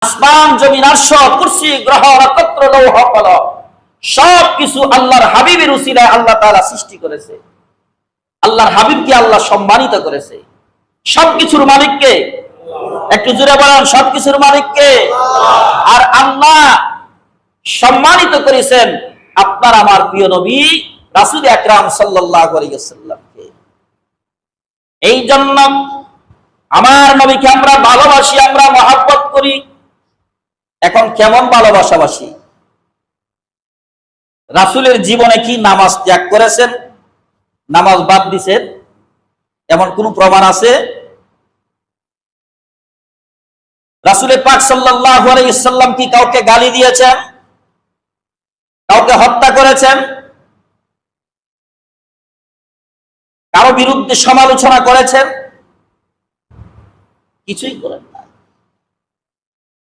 আসমান জমিন আরশ কুরসি গ্রহ নক্ষত্র লৌহ কলম সবকিছু আল্লাহর হাবিবের উসিলায় আল্লাহ তাআলা সৃষ্টি করেছে। আল্লাহর হাবিবকে আল্লাহ সম্মানিত করেছে। সবকিছুর মালিককে, একটু জোরে বলেন, সবকিছুর মালিককে। আর আল্লাহ সম্মানিত করেছেন আপনার আমার প্রিয় নবী রাসূল আকরাম সাল্লাল্লাহু আলাইহি ওয়াসাল্লামকে। এই জন্য আমার নবীকে আমরা ভালোবাসি, আমরা মহব্বত করি। এখন কেমন ভালোবাসাবাসি? রাসূলের জীবনে কি নামাজ ত্যাগ করেছেন, নামাজ বাদ দিয়েছেন, এমন কোন প্রমাণ আছে? রাসূল পাক সাল্লাল্লাহু আলাইহি ওয়াসাল্লাম কি কাউকে গালি দিয়েছেন, কাউকে হত্যা করেছেন, কারো বিরুদ্ধে সমালোচনা করেছেন? কিছুই করেন না।